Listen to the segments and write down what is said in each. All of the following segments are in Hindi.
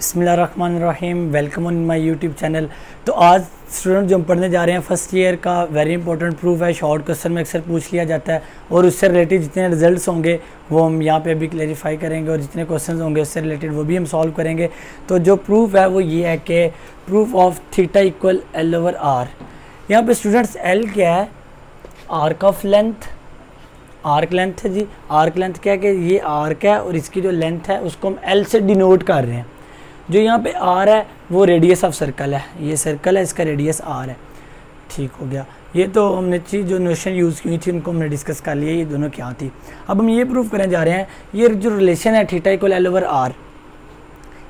बिस्मिल्लाहिर्रहमानिर्रहीम, welcome on my YouTube channel. तो आज स्टूडेंट जो हम पढ़ने जा रहे हैं फर्स्ट ईयर का वेरी इंपॉर्टेंट प्रूफ है। शॉर्ट क्वेश्चन में अक्सर पूछ लिया जाता है और उससे रिलेटेड जितने रिजल्ट्स होंगे वो हम यहाँ पे अभी क्लैरिफाई करेंगे और जितने क्वेश्चंस होंगे उससे रिलेटेड वो भी हम सॉल्व करेंगे। तो जो प्रूफ है वो ये है कि proof of theta equal L over R. यहाँ पे स्टूडेंट्स एल क्या है? Arc of length, arc length है जी। आर्क लेंथ क्या है कि ये आर्क है और इसकी जो लेंथ है उसको हम एल से डिनोट कर रहे हैं। जो यहाँ पे आर है वो रेडियस ऑफ सर्कल है, ये सर्कल है, इसका रेडियस आर है। ठीक हो गया। ये तो हमने चीज़ जो नोशन यूज़ की थी उनको हमने डिस्कस कर लिया, ये दोनों क्या थी। अब हम ये प्रूव करने जा रहे हैं ये जो रिलेशन है theta equal L over R.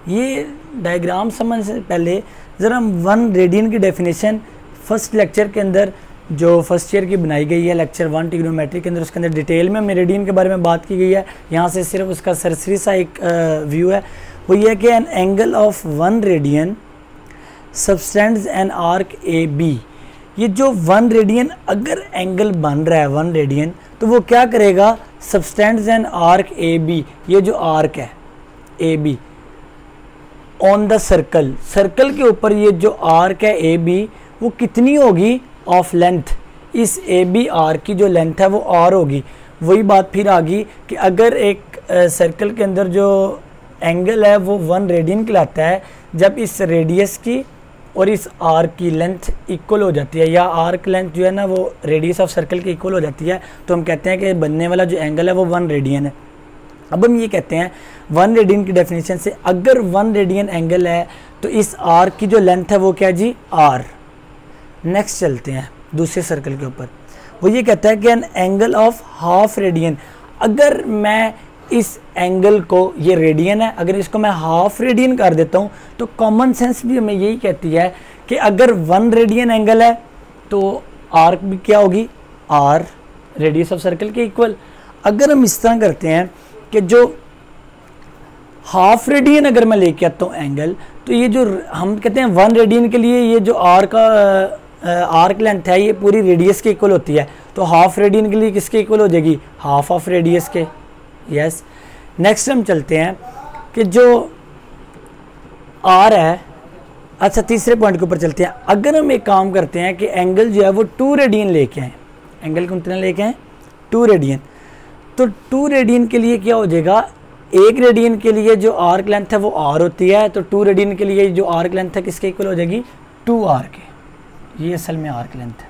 ये डायग्राम समझने से पहले ज़रा हम 1 रेडियन की डेफिनेशन फर्स्ट लेक्चर के अंदर जो फर्स्ट ईयर की बनाई गई है लेक्चर 1 ट्रिग्नोमेट्री के अंदर, उसके अंदर डिटेल में मेरिडियन के बारे में बात की गई है। यहाँ से सिर्फ उसका सरसरी सा एक व्यू है, वो ये है कि an angle of 1 radian subtends an arc A B. ये जो 1 रेडियन अगर एंगल बन रहा है 1 रेडियन तो वो क्या करेगा? Subtends an arc A B. ये जो आर्क है A B on the circle, circle के ऊपर ये जो आर्क है ए बी वो कितनी होगी? Of length. इस ए बी आर की जो लेंथ है वो आर होगी। वही बात फिर आ गई कि अगर एक सर्कल के अंदर जो एंगल है वो 1 रेडियन कहलाता है जब इस रेडियस की और इस आर्क की लेंथ इक्वल हो जाती है, या आर्क लेंथ जो है ना वो रेडियस ऑफ सर्कल की इक्वल हो जाती है, तो हम कहते हैं कि बनने वाला जो एंगल है वो 1 रेडियन है। अब हम ये कहते हैं 1 रेडियन की डेफिनेशन से अगर 1 रेडियन एंगल है तो इस आर्क की जो लेंथ है वो क्या जी? आर। नेक्स्ट चलते हैं दूसरे सर्कल के ऊपर। वो ये कहता है कि an angle of half radian. अगर मैं इस एंगल को, ये रेडियन है, अगर इसको मैं हाफ रेडियन कर देता हूँ तो कॉमन सेंस भी हमें यही कहती है कि अगर 1 रेडियन एंगल है तो आर्क भी क्या होगी? आर, रेडियस ऑफ सर्कल के इक्वल। अगर हम इस तरह करते हैं कि जो हाफ रेडियन अगर मैं लेके आता हूँ एंगल, तो ये जो हम कहते हैं 1 रेडियन के लिए ये जो आर का आर्क लेंथ है ये पूरी रेडियस के इक्वल होती है, तो हाफ रेडियन के लिए किसके इक्वल हो जाएगी? हाफ ऑफ रेडियस के। यस। नेक्स्ट हम चलते हैं कि जो आर है, अच्छा तीसरे पॉइंट के ऊपर चलते हैं। अगर हम एक काम करते हैं कि एंगल जो है वो 2 रेडियन लेके आए, एंगल को कितना लेके आए? 2 रेडियन। तो 2 रेडियन के लिए क्या हो जाएगा? 1 रेडियन के लिए जो आर्क लेंथ है वो आर होती है, तो 2 रेडियन के लिए जो आर्क लेंथ है किसके इक्वल हो जाएगी? 2 आर के। ये असल में आर्क लेंथ है,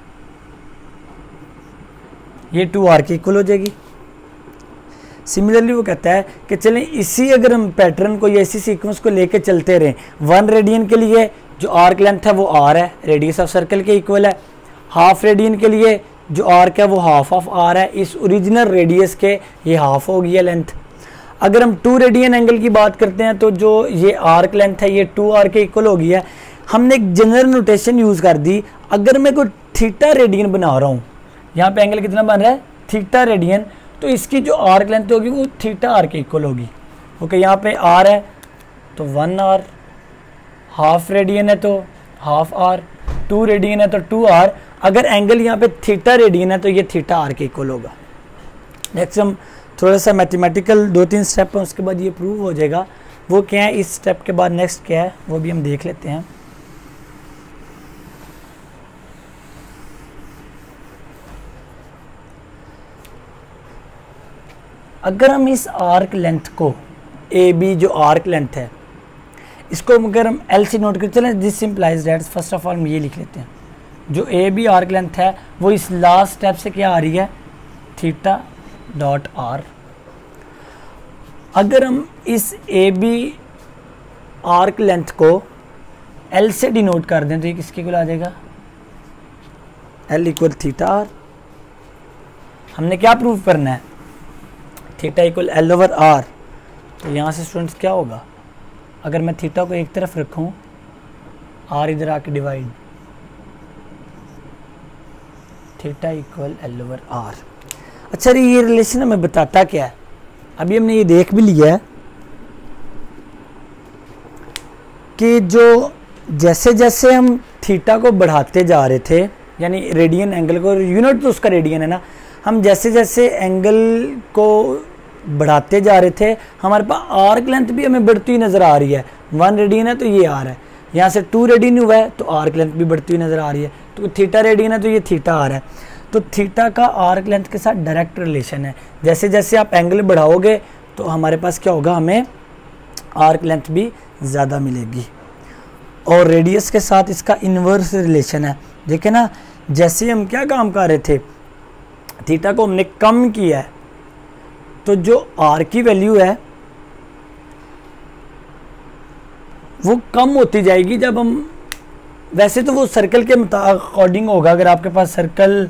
ये 2 आर के इक्वल हो जाएगी। सिमिलरली वो कहता है कि चलें इसी अगर हम पैटर्न को या इसी सीक्वेंस को लेके चलते रहें, 1 रेडियन के लिए जो आर्क लेंथ है वो आर है, रेडियस ऑफ सर्कल के इक्वल है। हाफ रेडियन के लिए जो आर्क है वो हाफ ऑफ आर है, इस ओरिजिनल रेडियस के ये हाफ हो गई है लेंथ। अगर हम 2 रेडियन एंगल की बात करते हैं तो जो ये आर्क लेंथ है ये 2 आर के इक्वल हो गई है। हमने एक जनरल नोटेशन यूज़ कर दी। अगर मैं कोई थीटा रेडियन बना रहा हूँ, यहाँ पे एंगल कितना बन रहा है? थीटा रेडियन, तो इसकी जो आर्क लेंथ होगी वो थीटा आर के इक्वल होगी। ओके, यहाँ पे आर है तो 1 आर, हाफ रेडियन है तो हाफ आर, 2 रेडियन है तो 2 आर। अगर एंगल यहाँ पे थीटा रेडियन है तो ये थीटा आर के इक्वल होगा। नेक्स्ट हम थोड़ा सा मैथमेटिकल 2-3 स्टेप है, उसके बाद ये प्रूव हो जाएगा। वो क्या है, इस स्टेप के बाद नेक्स्ट क्या है वो भी हम देख लेते हैं। अगर हम इस आर्क लेंथ को ए बी जो आर्क लेंथ है इसको अगर हम एल से नोट कर चलें, this simplifies that, first of all हम ये लिख लेते हैं जो ए बी आर्क लेंथ है वो इस लास्ट स्टेप से क्या आ रही है? Theta dot R. अगर हम इस ए बी आर्क लेंथ को एल से डिनोट कर दें तो ये किसके इक्वल आ जाएगा? L equal theta R. हमने क्या प्रूव करना है? Theta equal L over R. तो यहाँ से स्टूडेंट्स क्या होगा? अगर मैं थीटा को एक तरफ रखूँ, आर इधर आके divide, theta equal L over R. अच्छा ये रिलेशन हमें बताता क्या है? अभी हमने ये देख भी लिया है कि जो जैसे जैसे हम थीटा को बढ़ाते जा रहे थे, यानी रेडियन एंगल को, यूनिट तो उसका रेडियन है ना, हम जैसे जैसे एंगल को बढ़ाते जा रहे थे हमारे पास आर्क लेंथ भी हमें बढ़ती हुई नज़र आ रही है। 1 रेडियन है तो ये आर है, यहाँ से 2 रेडियन हुआ है तो आर्क लेंथ भी बढ़ती हुई नज़र आ रही है, तो थीटा रेडियन है तो ये थीटा आर है। तो थीटा का आर्क लेंथ के साथ डायरेक्ट रिलेशन है, जैसे जैसे आप एंगल बढ़ाओगे तो हमारे पास क्या होगा, हमें आर्क लेंथ भी ज़्यादा मिलेगी। और रेडियस के साथ इसका इन्वर्स रिलेशन है। देखिए ना, जैसे हम क्या काम कर रहे थे, थीटा को हमने कम किया है तो जो आर की वैल्यू है वो कम होती जाएगी जब हम, वैसे तो वो सर्कल के अकॉर्डिंग होगा, अगर आपके पास सर्कल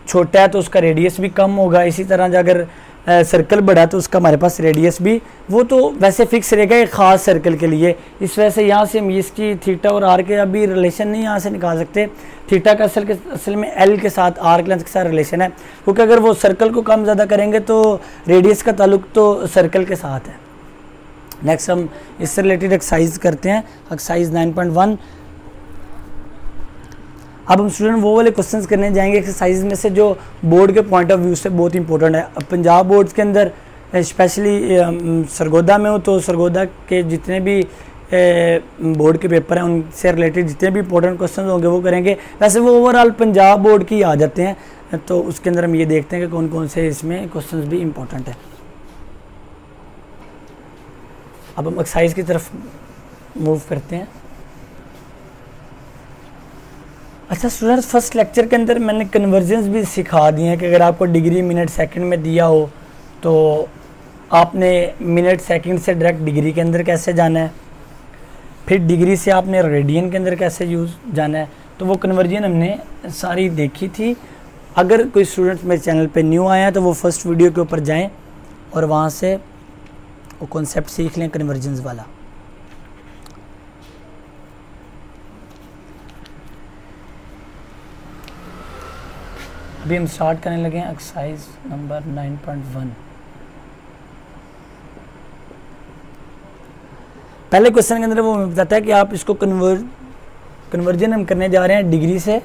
छोटा है तो उसका रेडियस भी कम होगा, इसी तरह अगर सर्कल बड़ा है तो उसका हमारे पास रेडियस भी, वो तो वैसे फिक्स रहेगा एक ख़ास सर्कल के लिए। इस वजह से यहाँ से हम इसकी थीटा और आर के अभी रिलेशन नहीं यहाँ से निकाल सकते। थीटा का असल में एल के साथ आर्क लेंथ के साथ रिलेशन है, क्योंकि अगर वो सर्कल को कम ज़्यादा करेंगे तो रेडियस का ताल्लुक तो सर्कल के साथ है। नेक्स्ट हम इससे रिलेटेड एक्सरसाइज करते हैं, एक्सरसाइज 9.1। अब हम स्टूडेंट वो वाले क्वेश्चंस करने जाएंगे एक्सरसाइज में से जो बोर्ड के पॉइंट ऑफ व्यू से बहुत इंपॉर्टेंट है। अब पंजाब बोर्ड्स के अंदर स्पेशली सरगोदा में हो तो सरगोदा के जितने भी बोर्ड के पेपर हैं उनसे रिलेटेड जितने भी इंपॉर्टेंट क्वेश्चंस होंगे वो करेंगे। वैसे वो ओवरऑल पंजाब बोर्ड की आ जाते हैं, तो उसके अंदर हम ये देखते हैं कि कौन कौन से इसमें क्वेश्चंस भी इंपॉर्टेंट है। अब हम एक्सरसाइज की तरफ मूव करते हैं। अच्छा स्टूडेंट्स, फर्स्ट लेक्चर के अंदर मैंने कन्वर्जन्स भी सिखा दिए हैं कि अगर आपको डिग्री मिनट सेकंड में दिया हो तो आपने मिनट सेकंड से डायरेक्ट डिग्री के अंदर कैसे जाना है, फिर डिग्री से आपने रेडियन के अंदर कैसे यूज़ जाना है, तो वो कन्वर्जन हमने सारी देखी थी। अगर कोई स्टूडेंट्स मेरे चैनल पे न्यू आया है तो वो फर्स्ट वीडियो के ऊपर जाएं और वहाँ से वो कॉन्सेप्ट सीख लें कन्वर्जन्स वाला। अभी हम स्टार्ट करने लगे हैं एक्सरसाइज नंबर 9.1। पहले क्वेश्चन के अंदर वो बताता है कि आप इसको कन्वर्जन हम करने जा रहे हैं डिग्री से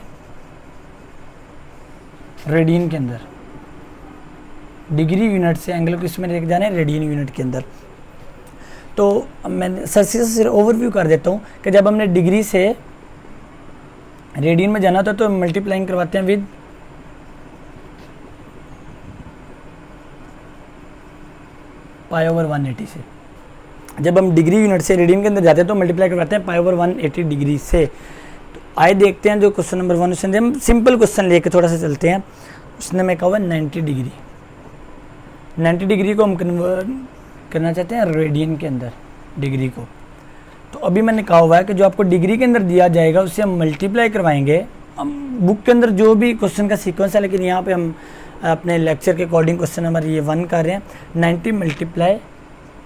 रेडियन के अंदर, डिग्री यूनिट से एंगल को इसमें लेके जा रहे हैं रेडियन यूनिट के अंदर। तो मैं सिर्फ ओवरव्यू कर देता हूँ कि जब हमने डिग्री से रेडियन में जाना था तो मल्टीप्लाइंग करवाते हैं विद पाई ओवर 180 से। जब हम डिग्री यूनिट से रेडियन के अंदर जाते हैं तो मल्टीप्लाई करवाते हैं पाई ओवर 180 डिग्री से। तो आइए देखते हैं जो क्वेश्चन नंबर 1 उसने हम सिंपल क्वेश्चन लेके थोड़ा सा चलते हैं। उसने में कहा हुआ 90 डिग्री, 90 डिग्री को हम कन्वर्ट करना चाहते हैं रेडियन के अंदर डिग्री को। तो अभी मैंने कहा हुआ है कि जो आपको डिग्री के अंदर दिया जाएगा उससे हम मल्टीप्लाई करवाएंगे। हम बुक के अंदर जो भी क्वेश्चन का सीक्वेंस है, लेकिन यहाँ पे हम अपने लेक्चर के अकॉर्डिंग क्वेश्चन नंबर ये 1 कर रहे हैं। 90 मल्टीप्लाई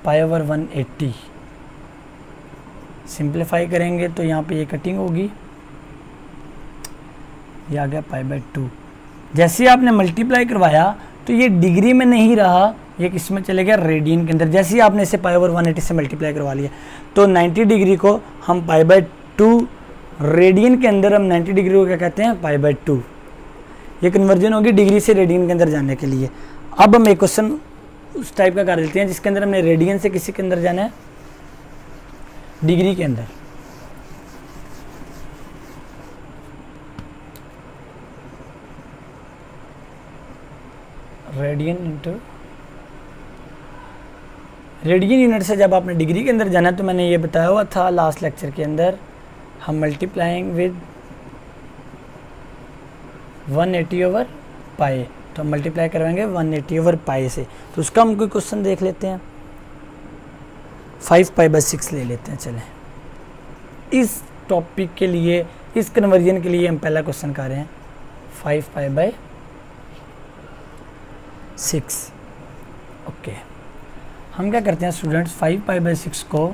पाई ओवर 180, सिंप्लीफाई करेंगे तो यहाँ पे ये कटिंग होगी, ये आ गया पाई बाय 2। जैसे ही आपने मल्टीप्लाई करवाया तो ये डिग्री में नहीं रहा, ये किस में चले गया रेडियन के अंदर। जैसे ही आपने इसे पाई ओवर 180 से मल्टीप्लाई करवा लिया तो 90 डिग्री को हम पाई बाय 2, रेडियन के अंदर हम 90 डिग्री को क्या कहते हैं पाई बाय 2। ये कन्वर्जन होगी डिग्री से रेडियन के अंदर जाने के लिए। अब हम एक क्वेश्चन उस टाइप का कर लेते हैं जिसके अंदर हमने रेडियन से किसी के अंदर जाना है डिग्री के अंदर। रेडियन इंटू रेडियन यूनिट से जब आपने डिग्री के अंदर जाना है तो मैंने ये बताया हुआ था लास्ट लेक्चर के अंदर, हम मल्टीप्लाइंग विद 180 ओवर पाई, तो हम मल्टीप्लाई करवाएंगे 180 ओवर पाई से। तो उसका हम कोई क्वेश्चन देख लेते हैं। 5 पाई बाय 6 ले लेते हैं। चलें, इस टॉपिक के लिए, इस कन्वर्जन के लिए हम पहला क्वेश्चन कर रहे हैं 5 पाई बाय 6। ओके, हम क्या करते हैं स्टूडेंट्स, 5 पाई बाय 6 को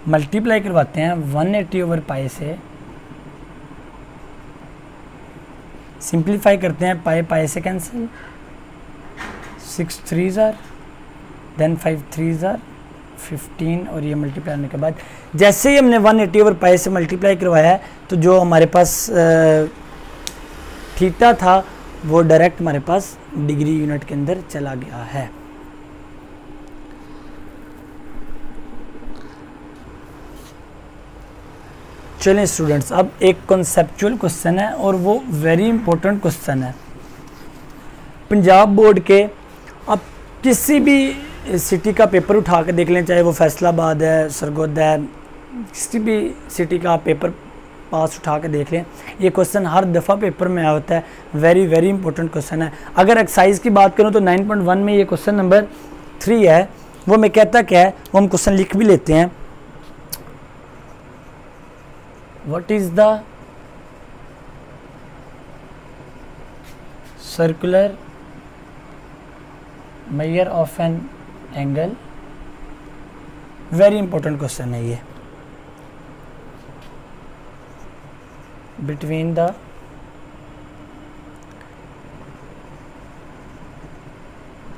मल्टीप्लाई करवाते हैं 180 ओवर पाई से, सिंप्लीफाई करते हैं पाई पाई से cancel, 6 3s are, then 5 3s are 15, और ये मल्टीप्लाई करने के बाद जैसे ही हमने 180 ओवर पाई से मल्टीप्लाई करवाया है तो जो हमारे पास थीटा था वो डायरेक्ट हमारे पास डिग्री यूनिट के अंदर चला गया है। चलें स्टूडेंट्स, अब एक कॉन्सेप्चुअल क्वेश्चन है और वो वेरी इंपॉर्टेंट क्वेश्चन है पंजाब बोर्ड के। अब किसी भी सिटी का पेपर उठा के देख लें, चाहे वो फैसलाबाद है, सरगोदा है, किसी भी सिटी का पेपर पास उठा के देख लें, ये क्वेश्चन हर दफ़ा पेपर में आया होता है। वेरी वेरी इंपॉर्टेंट क्वेश्चन है। अगर एक्सरसाइज की बात करूँ तो 9.1 में ये क्वेश्चन नंबर 3 है। वो मैं कहता क्या है, वो हम क्वेश्चन लिख भी लेते हैं। What is the circular measure of an angle. Very important question है ये। Between the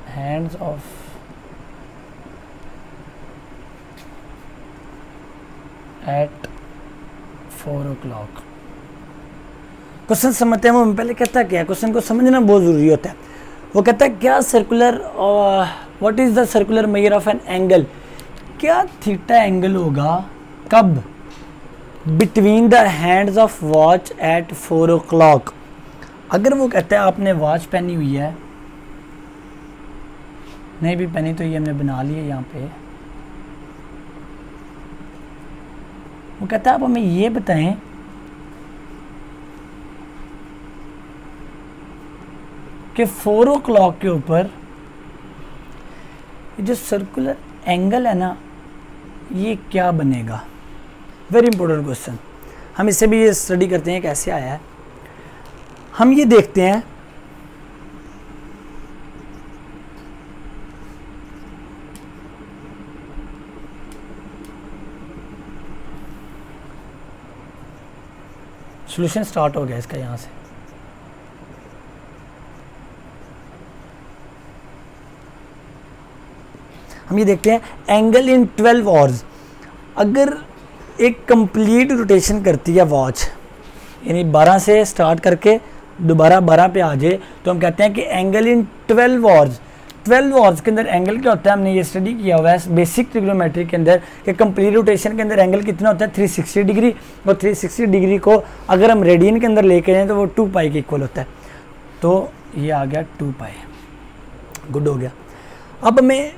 hands of at 4 o'clock। क्वेश्चन समझते हैं। वो पहले कहता क्या है, क्वेश्चन को समझना बहुत ज़रूरी होता है। वो कहता है क्या circular, what is the circular measure of an angle, क्या थीटा एंगल होगा कब, between the hands of watch at 4 o'clock। अगर वो कहता है आपने वॉच पहनी हुई है, नहीं भी पहनी तो ये हमने बना ली है यहाँ पे। वो कहता है आप हमें ये बताएं कि 4 o'clock के ऊपर जो सर्कुलर एंगल है ना, ये क्या बनेगा। Very important question. हम इससे भी ये स्टडी करते हैं कैसे आया है। हम ये देखते हैं सॉल्यूशन स्टार्ट हो गया इसका यहाँ से। हम ये देखते हैं एंगल इन 12 आवर्स। अगर एक कंप्लीट रोटेशन करती है वॉच, यानी 12 से स्टार्ट करके दोबारा 12 पे आ जाए, तो हम कहते हैं कि एंगल इन 12 आवर्स। 12 आवर्स के अंदर एंगल क्या होता है, हमने ये स्टडी किया हुआ है बेसिक ट्रिग्नोमेट्री के अंदर कि कंप्लीट रोटेशन के अंदर एंगल कितना होता है 360 डिग्री। और 360 डिग्री को अगर हम रेडियन के अंदर लेके जाएँ तो वो 2 पाई के इक्वल होता है। तो ये आ गया 2 पाई। गुड हो गया। अब हमें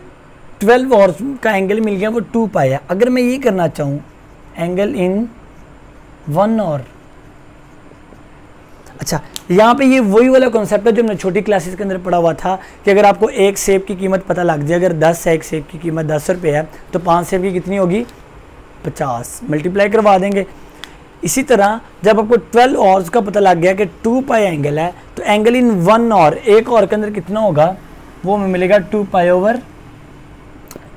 12 आवर्स का एंगल मिल गया, वो 2 पाई है। अगर मैं ये करना चाहूँ एंगल इन 1 आवर, अच्छा यहाँ पे ये वही वाला कॉन्सेप्ट है जो हमने छोटी क्लासेस के अंदर पढ़ा हुआ था कि अगर आपको एक सेब की कीमत पता लग जाए, अगर 10 है एक सेब की कीमत 10 रुपये है, तो 5 सेब की कितनी होगी 50, मल्टीप्लाई करवा देंगे। इसी तरह जब आपको 12 आवर्स का पता लग गया कि 2 पाई एंगल है, तो एंगल इन 1 आवर, एक आवर के अंदर कितना होगा, वो हमें मिलेगा 2 पाई ओवर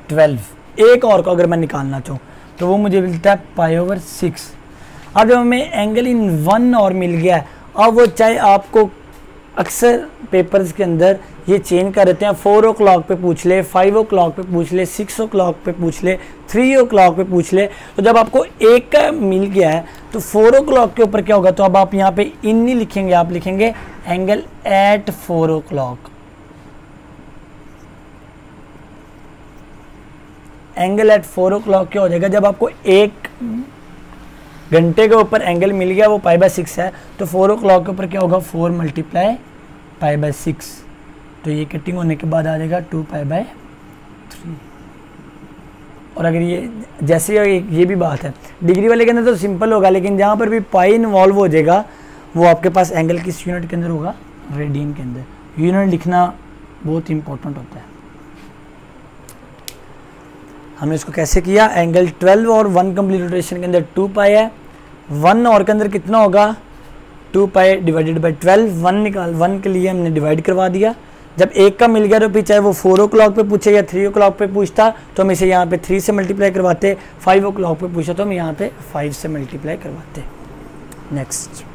12। एक आवर का अगर मैं निकालना चाहूँ तो वो मुझे मिलता है पाई ओवर 6। अब जब हमें एंगल इन 1 आवर मिल गया है, अब वो चाहे आपको अक्सर पेपर्स के अंदर ये चेंज कर देते हैं, 4 o'clock पे पूछ ले, 5 o'clock पे पूछ ले, 6 o'clock पे पूछ ले, 3 o'clock पे पूछ ले। तो जब आपको एक का मिल गया है तो 4 o'clock के ऊपर क्या होगा, तो अब आप यहाँ पे इन नहीं लिखेंगे, आप लिखेंगे angle eight 4 o'clock। Angle eight 4 o'clock क्या हो जाएगा, जब आपको एक घंटे के ऊपर एंगल मिल गया वो पाई बाय 6 है, तो 4 o'clock के ऊपर क्या होगा 4 मल्टीप्लाई पाई बाय 6। तो ये कटिंग होने के बाद आ जाएगा 2 पाई बाय 3। और अगर ये जैसे ये भी बात है डिग्री वाले के अंदर तो सिंपल होगा, लेकिन जहाँ पर भी पाई इन्वॉल्व हो जाएगा वो आपके पास एंगल किस यूनिट के अंदर होगा, रेडियन के अंदर। यूनिट लिखना बहुत इंपॉर्टेंट होता है। हमने इसको कैसे किया, एंगल 12 और 1 कंप्लीट रोटेशन के अंदर 2 पाई है, 1 और के अंदर कितना होगा 2 पाई डिवाइडेड बाई 12। 1 के लिए हमने डिवाइड करवा दिया। जब एक का मिल गया तो फिर चाहे वो 4 o'clock पे पूछे या 3 o'clock पे पूछता तो हम इसे यहाँ पे 3 से मल्टीप्लाई करवाते, 5 o'clock पे पूछा तो हम यहाँ पे 5 से मल्टीप्लाई करवाते। नेक्स्ट,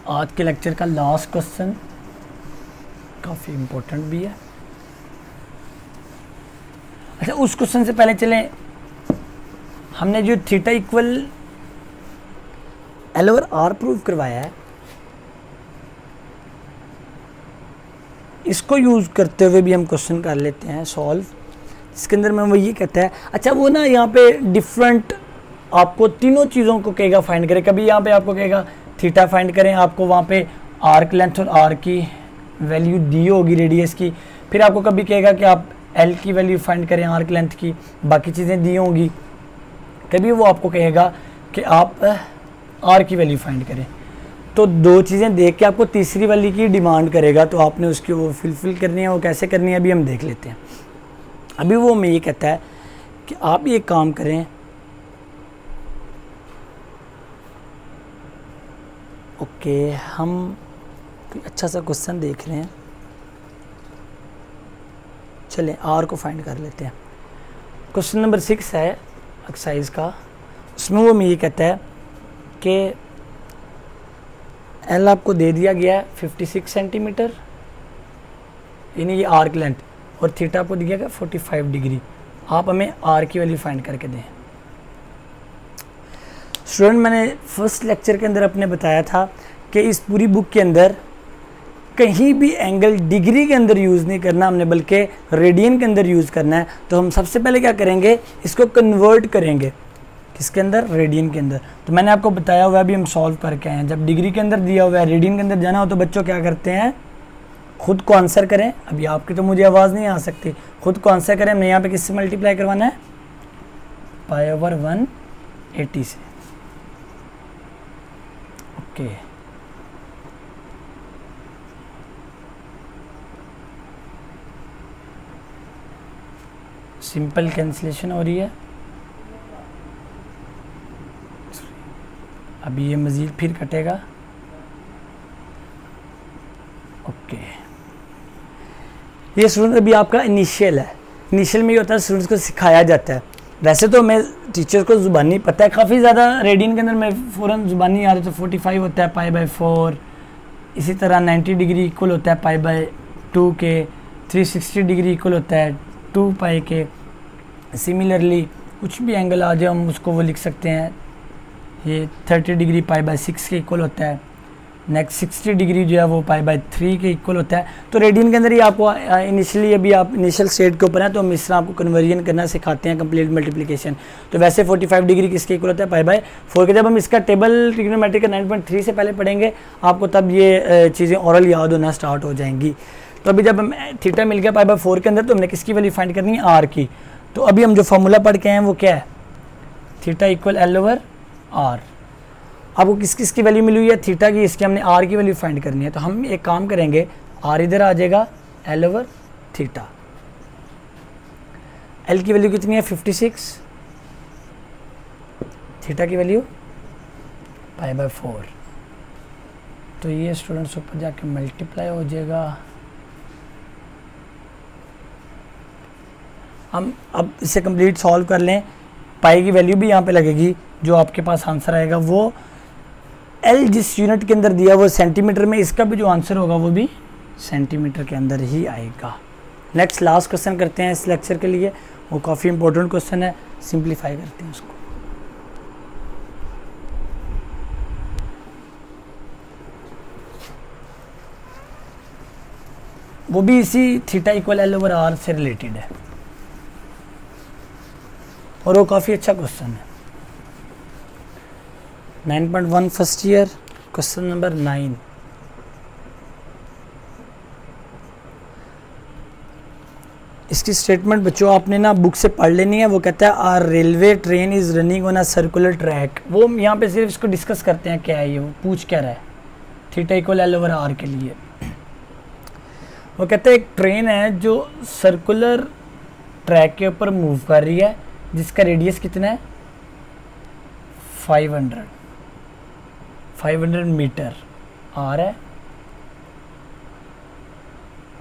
आज के लेक्चर का लास्ट क्वेश्चन काफ़ी इम्पोर्टेंट भी है। अच्छा, उस क्वेश्चन से पहले चलें, हमने जो theta equal L over R prove करवाया है, इसको यूज़ करते हुए भी हम क्वेश्चन कर लेते हैं सॉल्व। इसके अंदर में वो ये कहता है, अच्छा वो ना यहाँ पे डिफरेंट आपको तीनों चीज़ों को कहेगा फाइंड करें। कभी यहाँ पे आपको कहेगा थीटा फाइंड करें, आपको वहाँ पे आर्क लेंथ और आर की वैल्यू दी होगी रेडियस की। फिर आपको कभी कहेगा कि आप एल की वैल्यू फाइंड करें, आर्क लेंथ की, बाकी चीज़ें दी होंगी। कभी वो आपको कहेगा कि आप आर की वैल्यू फाइंड करें। तो दो चीज़ें देख के आपको तीसरी वाली की डिमांड करेगा, तो आपने उसकी वो फुलफिल करनी है। वो कैसे करनी है अभी हम देख लेते हैं। अभी वो हमें ये कहता है कि आप ये काम करें, ओके हम कोई अच्छा सा क्वेश्चन देख रहे हैं, चलें आर को फाइंड कर लेते हैं। क्वेश्चन नंबर 6 है एक्सरसाइज का, उसमें वो हमें ये कहता है कि एल आपको दे दिया गया है 56 सेंटीमीटर, यानी ये आर्क लेंथ, और थीटा आपको दिया गया 45 डिग्री। आप हमें आर की वैल्यू फाइंड करके दें। स्टूडेंट, मैंने फर्स्ट लेक्चर के अंदर अपने बताया था कि इस पूरी बुक के अंदर कहीं भी एंगल डिग्री के अंदर यूज़ नहीं करना हमने, बल्कि रेडियन के अंदर यूज़ करना है। तो हम सबसे पहले क्या करेंगे, इसको कन्वर्ट करेंगे किसके अंदर, रेडियन के अंदर। तो मैंने आपको बताया हुआ है, अभी हम सॉल्व करके आए हैं। जब डिग्री के अंदर दिया हुआ है, रेडियन के अंदर जाना हो तो बच्चों क्या करते हैं, खुद को आंसर करें। अभी आपकी तो मुझे आवाज़ नहीं आ सकती, खुद को आंसर करें। हमने यहाँ पे किससे मल्टीप्लाई करवाना है, π/180 से। ओके, सिंपल कैंसिलेशन हो रही है। अभी ये मज़ीद फिर कटेगा। ओके, ये स्टूडेंट अभी आपका इनिशियल है। इनिशियल में ये होता है स्टूडेंट्स को सिखाया जाता है। वैसे तो मैं टीचर्स को ज़ुबानी पता है, काफ़ी ज़्यादा रेडियन के अंदर मैं फ़ौरन ज़ुबानी आ रही, तो 45 होता है π/4। इसी तरह 90 डिग्री इक्वल होता है π/2 के, 360 डिग्री इक्वल होता है 2π के। सिमिलरली कुछ भी एंगल आ जाए हम उसको वो लिख सकते हैं, ये 30 डिग्री π/6 के इक्वल होता है। नेक्स्ट 60 डिग्री जो है वो π/3 के इक्वल होता है। तो रेडियन के अंदर ही आपको इनिशियली, अभी आप इनिशियल स्टेट के ऊपर हैं तो हम इस तरह आपको कन्वर्जन करना सिखाते हैं, कंप्लीट मल्टीप्लिकेशन। तो वैसे 45 डिग्री किसके इक्वल होता है, π/4 के। जब हम इसका टेबल ट्रिग्नोमेट्री का 9.3 से पहले पढ़ेंगे आपको, तब ये चीज़ें ओरल याद होना स्टार्ट हो जाएंगी। तो अभी जब हम थीटा मिल गया π/4 के अंदर, तो हमने किसकी वैल्यू फाइंड करनी है, आर की। तो अभी हम जो फार्मूला पढ़ के हैं वो क्या है, थीटा इक्वल L/R। आपको किस किस की वैल्यू मिली हुई है, थीटा की, इसकी हमने आर की वैल्यू फाइंड करनी है। तो हम एक काम करेंगे, आर इधर आ जाएगा, L/थीटा। एल की वैल्यू कितनी है 56, थीटा की वैल्यू π/4। तो ये स्टूडेंट्स ऊपर जाके मल्टीप्लाई हो जाएगा। हम अब इसे कंप्लीट सॉल्व कर लें। पाई की वैल्यू भी यहाँ पे लगेगी, जो आपके पास आंसर आएगा वो एल जिस यूनिट के अंदर दिया वो सेंटीमीटर में, इसका भी जो आंसर होगा वो भी सेंटीमीटर के अंदर ही आएगा। नेक्स्ट लास्ट क्वेश्चन करते हैं इस लेक्चर के लिए, वो काफ़ी इंपॉर्टेंट क्वेश्चन है, सिंप्लीफाई करते हैं उसको। वो भी इसी थीटा इक्वल L/R से रिलेटेड है और वो काफ़ी अच्छा क्वेश्चन है। 9.1 फर्स्ट ईयर, क्वेश्चन नंबर 9। इसकी स्टेटमेंट बच्चों आपने ना बुक से पढ़ लेनी है। वो कहता है are railway train is running on a circular track. वो यहाँ पे सिर्फ इसको डिस्कस करते हैं क्या है ये, वो पूछ क्या रहा है, थीटा इक्वल L/R के लिए। वो कहते हैं एक ट्रेन है जो सर्कुलर ट्रैक के ऊपर मूव कर रही है, जिसका रेडियस कितना है 500 मीटर आर है।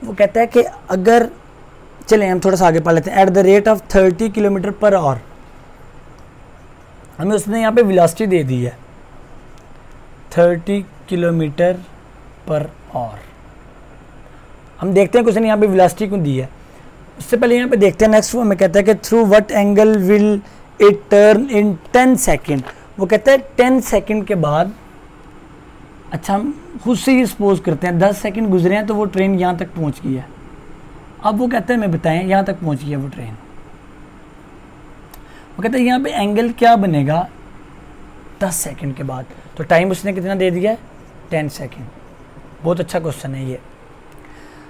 वो कहता है कि अगर, चलें हम थोड़ा सा आगे पढ़ लेते हैं, at the rate of 30 kilometre per hour, हमें उसने यहाँ पे वेलोसिटी दे दी है 30 किलोमीटर पर आवर। हम देखते हैं क्वेश्चन यहाँ पे वेलोसिटी को दी है। उससे पहले यहाँ पे देखते हैं नेक्स्ट, वो हमें कहता है कि through what angle will it turn in 10 second. वो कहता है 10 सेकेंड के बाद अच्छा हम खुद से ही सपोज करते हैं 10 सेकंड गुजरे हैं तो वो ट्रेन यहाँ तक पहुँच गई है। अब वो कहते हैं मैं बताएं यहाँ तक पहुँच गई है वो ट्रेन। वो कहते हैं यहाँ पे एंगल क्या बनेगा 10 सेकंड के बाद। तो टाइम उसने कितना दे दिया है 10 सेकंड। बहुत अच्छा क्वेश्चन है ये।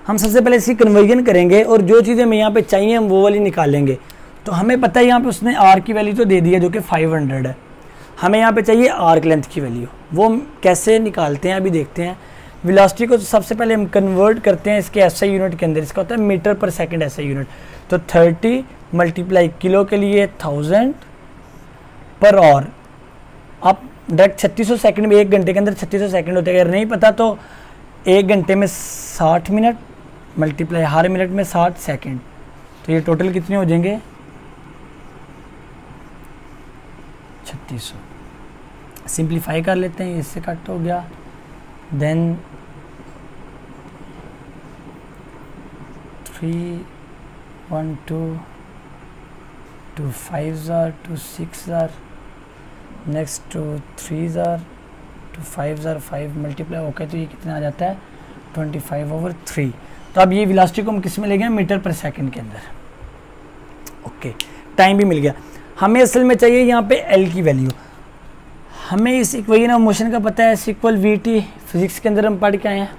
हम सबसे पहले इसकी कन्वर्जन करेंगे और जो चीज़ें हमें यहाँ पे चाहिए हम वो वाली निकालेंगे। तो हमें पता है यहाँ पे उसने आर की वैल्यू तो दे दी है जो कि 500 है। हमें यहाँ पे चाहिए आर्क लेंथ की वैल्यू, वो हम कैसे निकालते हैं अभी देखते हैं। वेलोसिटी को सबसे पहले हम कन्वर्ट करते हैं इसके एसआई यूनिट के अंदर। इसका होता है मीटर पर सेकंड एसआई यूनिट। तो 30 मल्टीप्लाई किलो के लिए 1000 पर आवर। आप डायरेक्ट 3600 सेकंड में 1 घंटे के अंदर 3600 सेकंड होते हैं। अगर नहीं पता तो 1 घंटे में 60 मिनट मल्टीप्लाई हर मिनट में 60 सेकंड। तो ये टोटल कितने हो जाएंगे 3600। सिंप्लीफाई कर लेते हैं, इससे कट हो गया। देन 3 1 2 2 5 जार 2 6 जार नेक्स्ट 2 3 जार 2 5 जार 5 मल्टीप्लाई ओके। तो ये कितना आ जाता है 25/3। तो अब ये वेलोसिटी को हम किस में ले गए मीटर पर सेकंड के अंदर। ओके टाइम भी मिल गया। हमें असल में चाहिए यहाँ पे एल की वैल्यू। हमें इस इक्वेशन ऑफ मोशन का पता है S equal we T. Physics के अंदर हम पढ़ के आए हैं,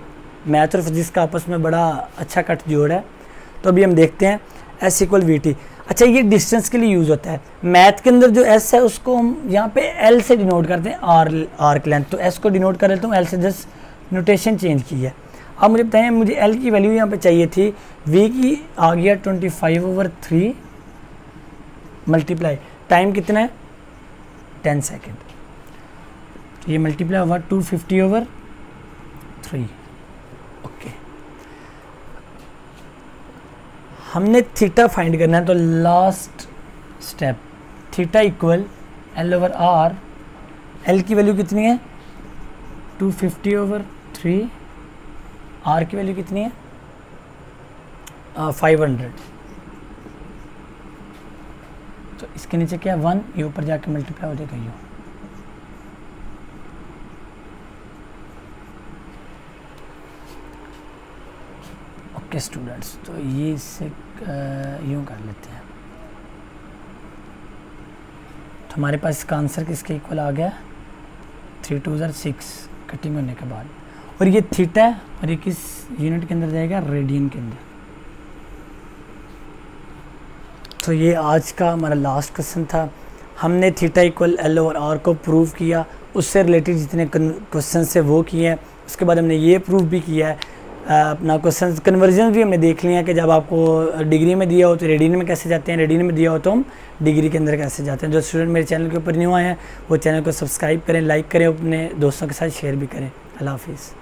मैथ और फिजिक्स का आपस में बड़ा अच्छा कट जोड़ है। तो अभी हम देखते हैं एस इक्वल वी टी। अच्छा ये डिस्टेंस के लिए यूज़ होता है। मैथ के अंदर जो एस है उसको हम यहाँ पे एल से डिनोट करते हैं आर्क लेंथ। तो एस को डिनोट कर लेता हूँ एल से, जस्ट नोटेशन चेंज की है। अब मुझे बताएं मुझे एल की वैल्यू यहाँ पे चाहिए थी, वी की आ गया 25/3 मल्टीप्लाई टाइम कितना है 10 सेकेंड। तो ये मल्टीप्लाई हुआ 250/3। ओके हमने थीटा फाइंड करना है। तो last step theta equal L/R। L की वैल्यू कितनी है 250/3। आर की वैल्यू कितनी है 500। तो इसके नीचे क्या है 1, ये ऊपर जाके मल्टीप्लाई हो जाएगा यू। ओके स्टूडेंट्स, तो ये इससे यूँ कर लेते हैं। तो हमारे पास इसका आंसर किसके इक्वल आ गया 3 2 6 कटिंग होने के बाद। और ये थीटा है और ये किस यूनिट के अंदर जाएगा रेडियन के अंदर। तो ये आज का हमारा लास्ट क्वेश्चन था। हमने थीटा इक्वल L/R को प्रूव किया, उससे रिलेटेड जितने क्वेश्चन है वो किए हैं। उसके बाद हमने ये प्रूव भी किया है अपना क्वेश्चन कन्वर्जन भी हमने देख लिया कि जब आपको डिग्री में दिया हो तो रेडियन में कैसे जाते हैं, रेडियन में दिया हो तो हम डिग्री के अंदर कैसे जाते हैं। जो स्टूडेंट मेरे चैनल के ऊपर न्यू आए हैं वो चैनल को सब्सक्राइब करें, लाइक करें, अपने दोस्तों के साथ शेयर भी करें। अल्लाह हाफिज़।